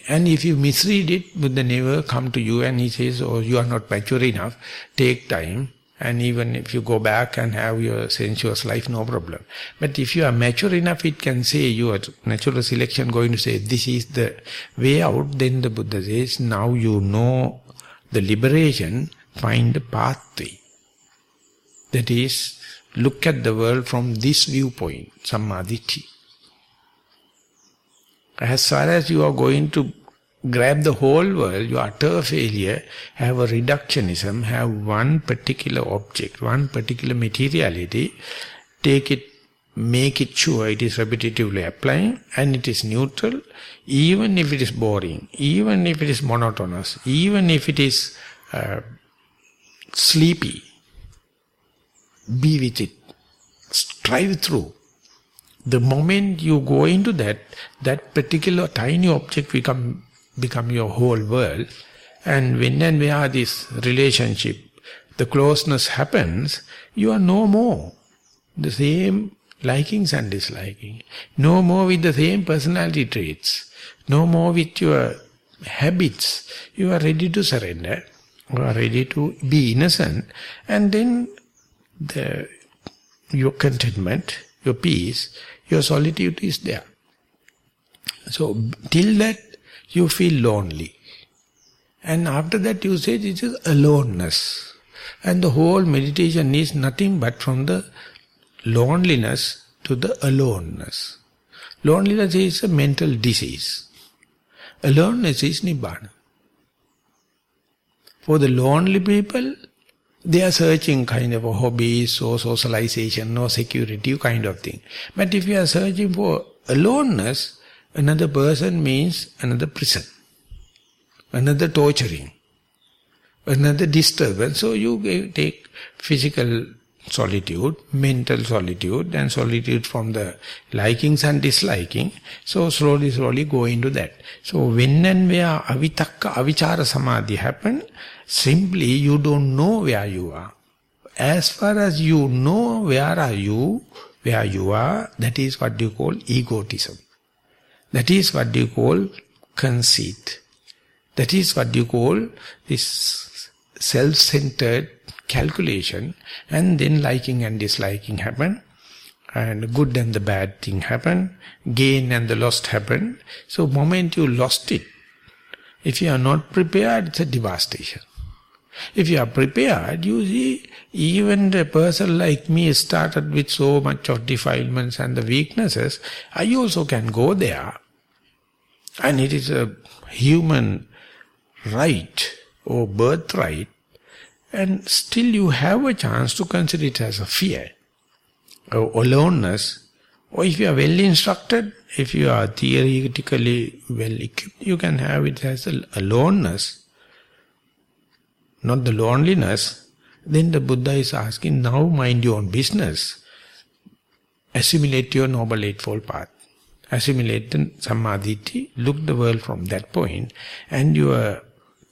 And if you misread it, Buddha never come to you and he says, oh, you are not mature enough, take time. And even if you go back and have your sensuous life, no problem. But if you are mature enough, it can say, your natural selection going to say, this is the way out. Then the Buddha says, now you know the liberation, find the pathway. That is, look at the world from this viewpoint, Sammaditthi. As far as you are going to grab the whole world, you are utter failure, have a reductionism, have one particular object, one particular materiality, take it, make it sure it is repetitively applying and it is neutral, even if it is boring, even if it is monotonous, even if it is sleepy. Be with it. Strive through. The moment you go into that particular tiny object become your whole world. And when and where this relationship, the closeness happens, you are no more the same likings and disliking. No more with the same personality traits. No more with your habits. You are ready to surrender. You are ready to be innocent. And then your contentment, your peace, your solitude is there. So till that you feel lonely. And after that you say it is aloneness. And the whole meditation is nothing but from the loneliness to the aloneness. Loneliness is a mental disease. Aloneness is Nibbana. For the lonely people, they are searching kind of a hobbies or socialization or security kind of thing. But if you are searching for aloneness, another person means another prison, another torturing, another disturbance. So you take physical solitude, mental solitude, and solitude from the likings and disliking. So slowly go into that. So when and where avitakka, avichara samadhi happen, simply you don't know where you are. As far as you know where you are, that is what you call egotism. That is what you call conceit. That is what you call this self-centered calculation, and then liking and disliking happen, and good and the bad thing happen, gain and the lost happen. So moment you lost it, if you are not prepared, it's a devastation. If you are prepared, you see, even the person like me started with so much of defilements and the weaknesses, I also can go there. And it is a human right or birthright, and still you have a chance to consider it as a fear or aloneness. Or if you are well instructed, if you are theoretically well equipped, you can have it as a aloneness, not the loneliness. Then the Buddha is asking, now mind your own business. Assimilate your Noble Eightfold Path. Assimilate the Sammaditthi, look the world from that point, and your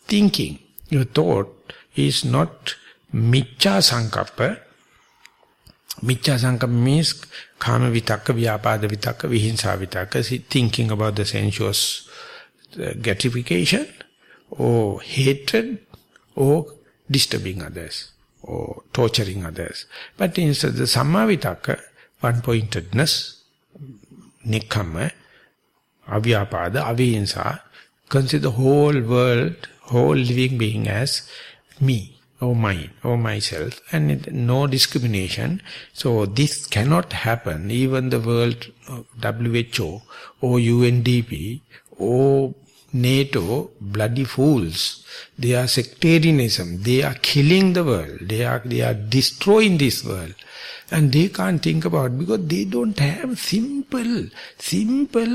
thinking, your thought is not miccha sankappa. Miccha sankappa means kama vitakka, vyapada vitakka, vihinsa vitakka, thinking about the sensuous gratification, or hatred, or disturbing others, or torturing others. But instead the samma vitakka, one-pointedness, nikkamma, avyapada, avihinsa, consider the whole world, whole living being as me, or mine, or myself, and no discrimination. So this cannot happen. Even the world WHO, or UNDP, or NATO, bloody fools. They are sectarianism. They are killing the world. They are destroying this world. And they can't think about it because they don't have simple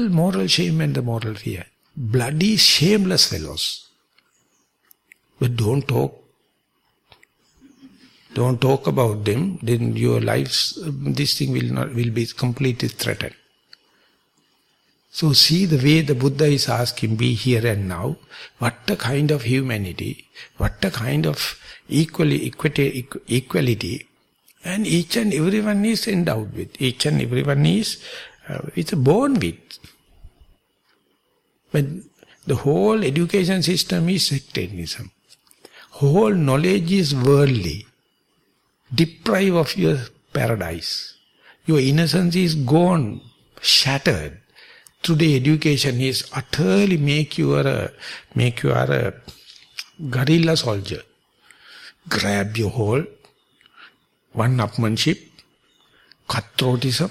moral shame and the moral fear. Bloody shameless fellows. But don't talk about them, then your lives, this thing will be completely threatened. So see the way the Buddha is asking, be here and now. What a kind of humanity, what a kind of equality, and each and everyone is endowed with, each and everyone is born with. But the whole education system is sectarianism. Whole knowledge is worldly. Deprive of your paradise. Your innocence is gone, shattered. Today education is utterly make you a guerrilla soldier. Grab your whole one-upmanship, cutthroatism.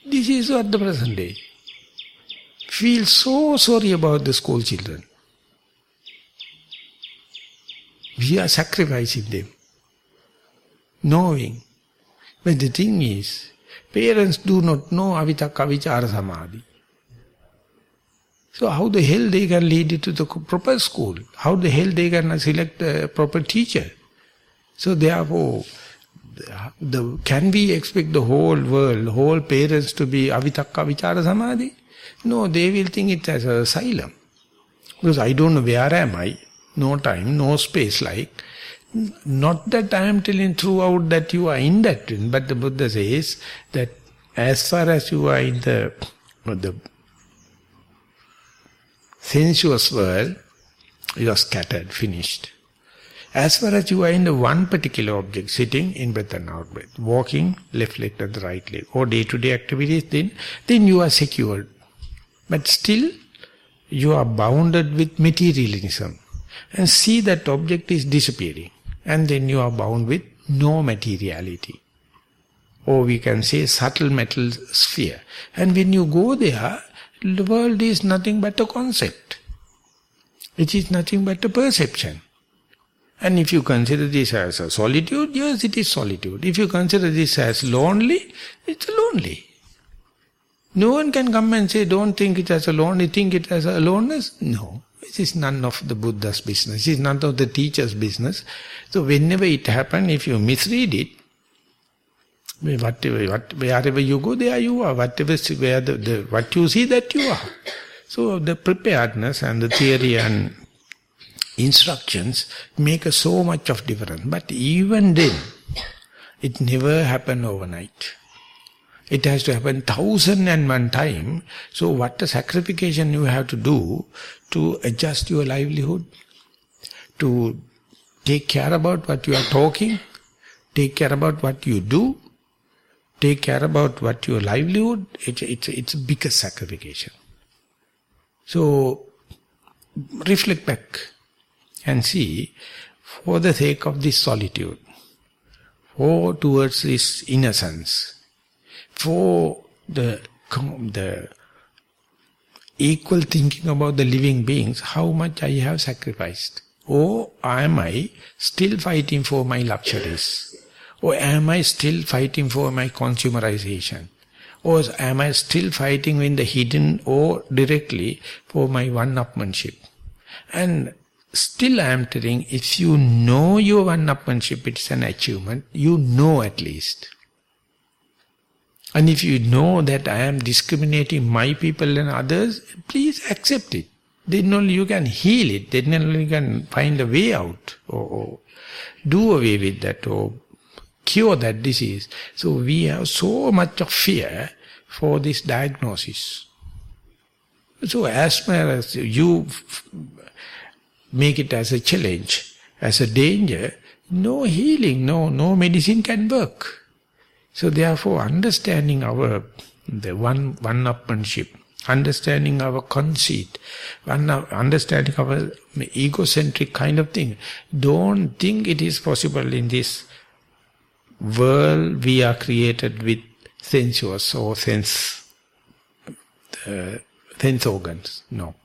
This is what the present day. Feel so sorry about the school children. We are sacrificing them, knowing. But the thing is, parents do not know avitakka vichara samadhi. So how the hell they can lead it to the proper school? How the hell they can select a proper teacher? So therefore, can we expect the whole world, whole parents to be avitakka vichara samadhi? No, they will think it as an asylum. Because I don't know where am I, no time, no space like. Not that I am telling throughout that you are in that, but the Buddha says that as far as you are in the sensuous world, you are scattered, finished. As far as you are in the one particular object, sitting, in breath and out breath, walking, left leg and the right leg, or day-to-day activities, then you are secured. But still, you are bounded with materialism. And see that object is disappearing. And then you are bound with no materiality. Or we can say subtle metal sphere. And when you go there, the world is nothing but a concept. It is nothing but a perception. And if you consider this as a solitude, yes, it is solitude. If you consider this as lonely, it's lonely. No one can come and say, don't think it as a lonely, think it as a aloneness. No, it is none of the Buddha's business. It is none of the teacher's business. So whenever it happens, if you misread it, wherever you go, there you are. What you see, that you are. So the preparedness and the theory and instructions make so much of difference. But even then, it never happened overnight. It has to happen 1,001 times. So what a sacrification you have to do to adjust your livelihood, to take care about what you are talking, take care about what you do, take care about what your livelihood, it's a biggest sacrification. So reflect back and see, for the sake of this solitude, for towards this innocence, for the equal thinking about the living beings, how much I have sacrificed. Or am I still fighting for my luxuries? Or am I still fighting for my consumerization? Or am I still fighting in the hidden or directly for my one-upmanship? And still I am telling, if you know your one-upmanship, it's an achievement, you know at least. And if you know that I am discriminating my people and others, please accept it. Then only you can heal it. Then only you can find a way out. Or do away with that. Or cure that disease. So we have so much of fear for this diagnosis. So as far as you make it as a challenge, as a danger, no healing, no medicine can work. So therefore, understanding the one-upmanship, understanding our conceit, understanding our egocentric kind of thing, don't think it is possible in this world we are created with sensuous or sense organs. No.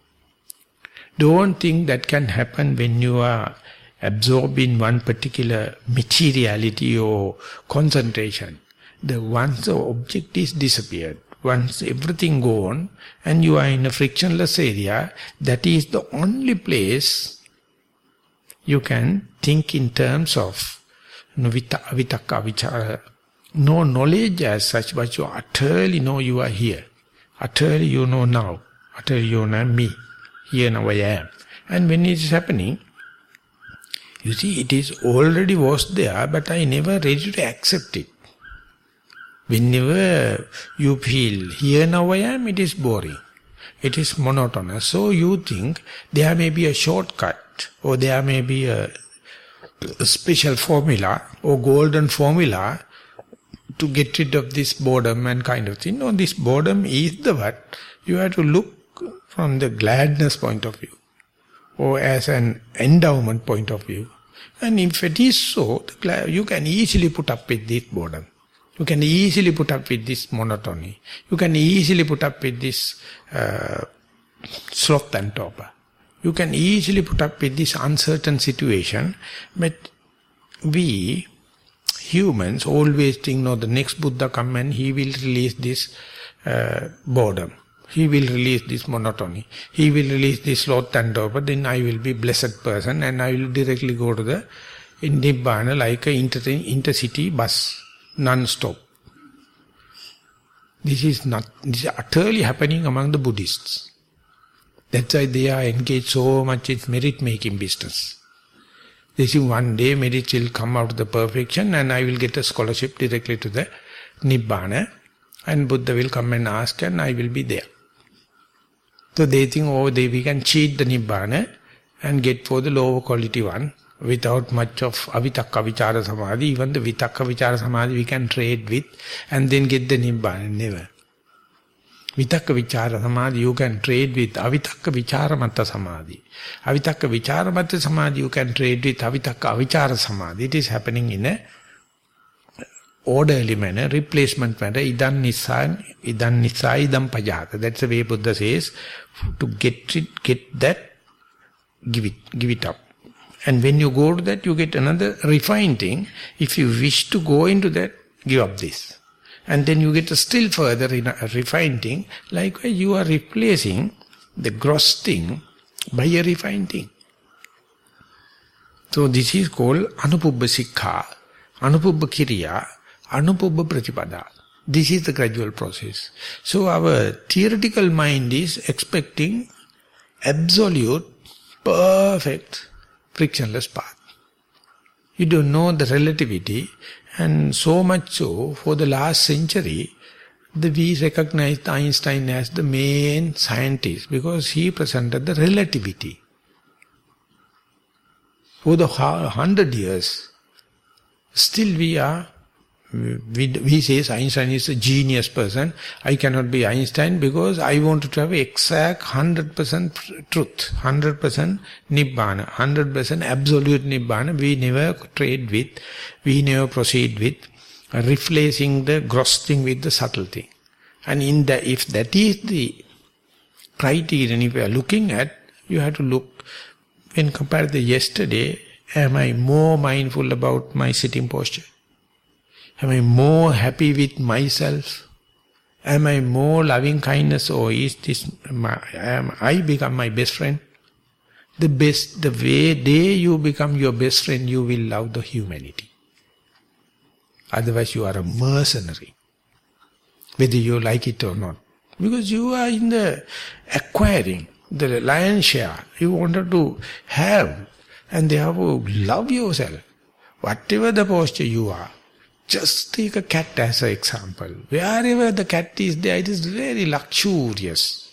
Don't think that can happen when you are absorbed in one particular materiality or concentration. Once the object is disappeared, once everything gone, and you are in a frictionless area, that is the only place you can think in terms of vitakka vichara. No knowledge as such, but you utterly know you are here. Utterly you know now. Utterly you know me. Here now I am. And when it is happening, you see, it is already was there, but I never ready to accept it. Whenever you feel, here now I am, it is boring. It is monotonous. So you think there may be a shortcut, or there may be a special formula, or golden formula to get rid of this boredom and kind of thing. No, this boredom is the what? You have to look from the gladness point of view, or as an endowment point of view, And if it is so, you can easily put up with this boredom. You can easily put up with this monotony. You can easily put up with this sloth and torpor. You can easily put up with this uncertain situation. But we, humans, always think, no, the next Buddha come and he will release this boredom. He will release this monotony. He will release this sloth and torpor. Then I will be blessed person and I will directly go to the Nibbana like a intercity bus, non-stop. This is utterly happening among the Buddhists. That's why they are engaged so much in merit-making business. They think one day merit will come out of the perfection and I will get a scholarship directly to the Nibbana and Buddha will come and ask and I will be there. So they think, we can cheat the Nibbana and get for the lower quality one without much of avitakka vichara samadhi. Even the vitakka vichara samadhi we can trade with and then get the Nibbana. Never. Vitakka vichara samadhi you can trade with avitakka vichara matta samadhi. Avitakka vichara matta samadhi you can trade with avitakka vichara samadhi. It is happening in a orderly manner, replacement manner. Idam nissa, idam pajata. That's the way Buddha says. To get that, give it up. And when you go to that, you get another refined thing. If you wish to go into that, give up this. And then you get a still further refined thing. Likewise, you are replacing the gross thing by a refined thing. So this is called Anupubba Sikha, Anupubba Kiriya, Anupubba Pratipada. This is the gradual process. So our theoretical mind is expecting absolute, perfect, frictionless path. You don't know the relativity, and so much so, for the last century, we recognized Einstein as the main scientist because he presented the relativity. For the 100 years, still we say Einstein is a genius person. I cannot be Einstein because I want to have exact 100% truth, 100% Nibbana, 100% absolute Nibbana. We never trade with, we never proceed with replacing the gross thing with the subtle thing. And if that is the criterion, if you are looking at, you have to look, when compared to yesterday, am I more mindful about my sitting posture? Am I more happy with myself? Am I more loving kindness, or is this am I become my best friend? The day you become your best friend, you will love the humanity. Otherwise you are a mercenary, whether you like it or not. Because you are in the acquiring, the lion's share. You wanted to have, and therefore love yourself. Whatever the posture you are, just take a cat as an example. Wherever the cat is there, it is very luxurious.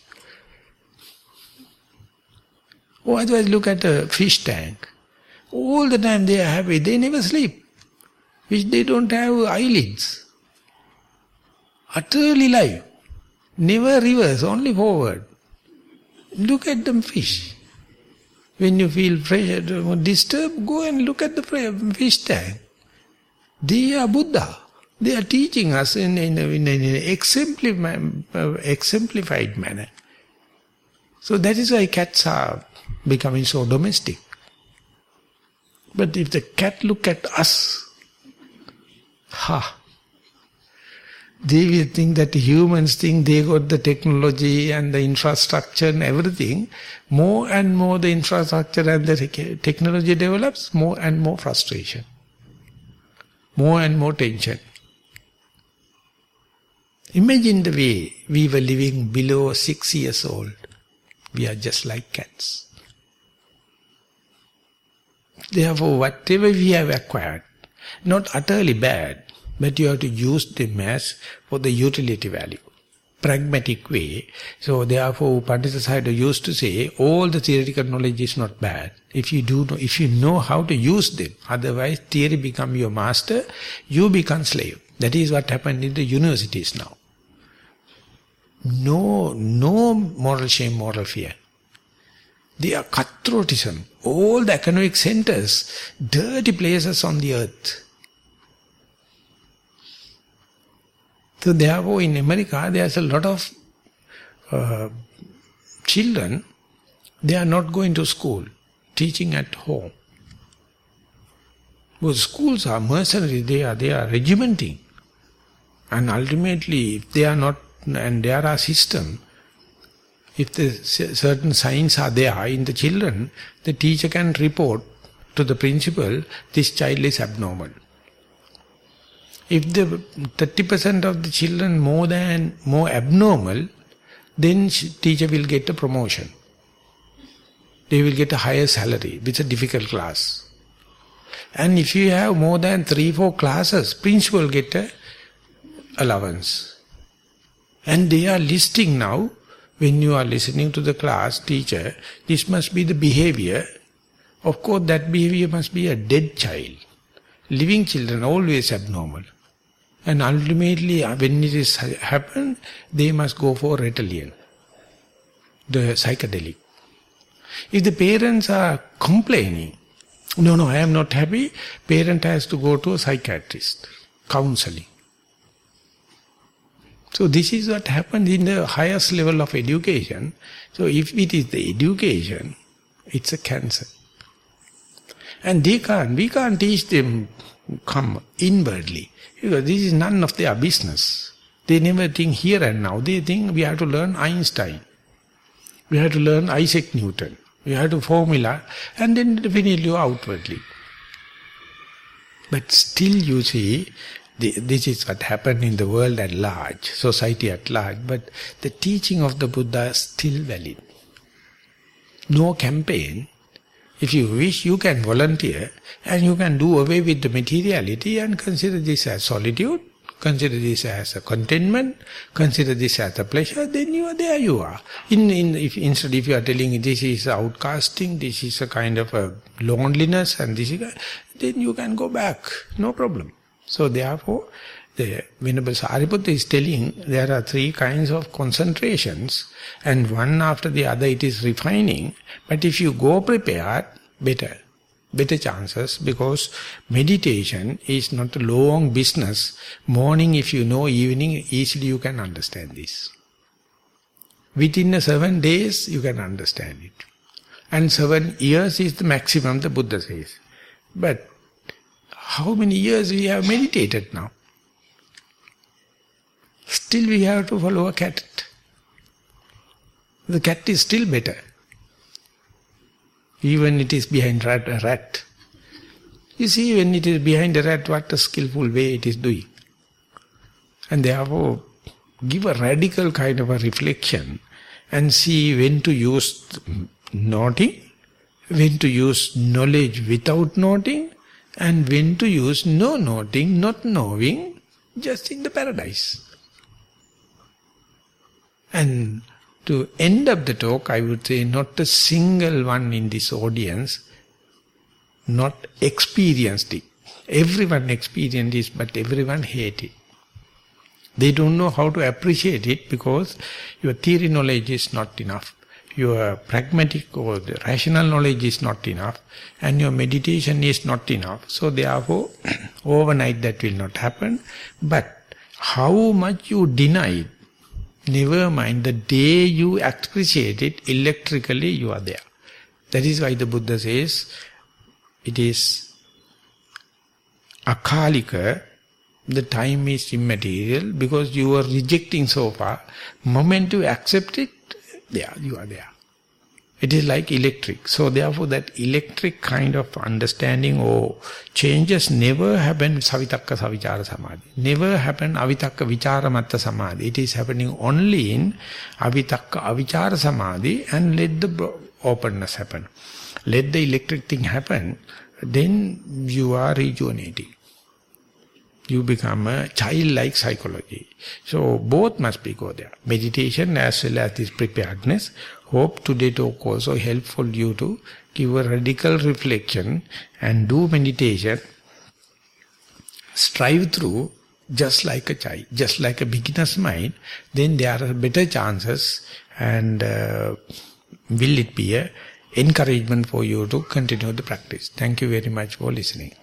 Or otherwise look at a fish tank. All the time they are happy, they never sleep. Fish, they don't have eyelids. Utterly live. Never reverse, only forward. Look at them fish. When you feel disturbed, go and look at the fish tank. They are Buddha. They are teaching us in an exemplified manner. So that is why cats are becoming so domestic. But if the cat look at us, they will think that humans think they got the technology and the infrastructure and everything. More and more the infrastructure and the technology develops, more and more frustration. More and more tension. Imagine the way we were living below 6 years old. We are just like cats. Therefore, whatever we have acquired, not utterly bad, but you have to use them as for the utility value, pragmatic way. So therefore, Pandita Sayadaw used to say, all the theoretical knowledge is not bad. If you know how to use them, otherwise theory become your master, you become slave. That is what happened in the universities now. No moral shame, moral fear. They are cutthroatism. All the economic centers, dirty places on the earth. So therefore in America there's a lot of children, they are not going to school, teaching at home. Because schools are mercenary, they are regimenting. And ultimately, if they are not, and there are systems, if the certain signs are there in the children, the teacher can report to the principal, this child is abnormal. If the 30% of the children more abnormal, then teacher will get a promotion. They will get a higher salary, which is a difficult class. And if you have more than 3-4 classes, principal get a allowance. And they are listing now, when you are listening to the class teacher, this must be the behavior. Of course, that behavior must be a dead child. Living children always abnormal. And ultimately, when it is happened, they must go for Ritalin, the psychedelic. If the parents are complaining, no, I am not happy, parent has to go to a psychiatrist, counseling. So this is what happens in the highest level of education. So if it is the education, it's a cancer. And we can't teach them come inwardly, because this is none of their business. They never think here and now. They think we have to learn Einstein. We have to learn Isaac Newton. We have to formula, and then definitely outwardly. But still you see, this is what happened in the world at large, society at large, but the teaching of the Buddha is still valid. No campaign. If you wish, you can volunteer and you can do away with the materiality and consider this as solitude, consider this as a contentment, consider this as a pleasure, then you are there you are. Instead if you are telling this is outcasting, this is a kind of a loneliness and this is, then you can go back, no problem. So therefore, the Venerable Sariputta is telling there are 3 kinds of concentrations and one after the other it is refining. But if you go prepared, better chances, because meditation is not a long business. Morning if you know, evening easily you can understand this. Within 7 days you can understand it. And 7 years is the maximum, the Buddha says. But how many years we have meditated now? Still we have to follow a cat. The cat is still better. Even it is behind a rat. You see, when it is behind a rat, what a skillful way it is doing. And therefore, give a radical kind of a reflection and see when to use noting, when to use knowledge without noting, and when to use no noting, not knowing, just in the paradise. And to end up the talk, I would say not a single one in this audience not experienced it. Everyone experienced it, but everyone hates it. They don't know how to appreciate it because your theory knowledge is not enough. Your pragmatic or the rational knowledge is not enough, and your meditation is not enough. So therefore, overnight that will not happen. But how much you deny it, never mind, the day you appreciate it, electrically you are there. That is why the Buddha says, it is akalika, the time is immaterial, because you are rejecting so far. Moment you accept it, there, you are there. It is like electric. So therefore that electric kind of understanding or changes never happen savitakka savichara samadhi. Never happen avitakka vichara matta samadhi. It is happening only in avitakka avichara samadhi, and let the openness happen. Let the electric thing happen, then you are rejuvenating. You become a childlike psychology. So both must be go there. Meditation as well as this preparedness. Hope today talk also helpful you to give a radical reflection and do meditation. Strive through just like a child, just like a beginner's mind. Then there are better chances, and will it be a encouragement for you to continue the practice. Thank you very much for listening.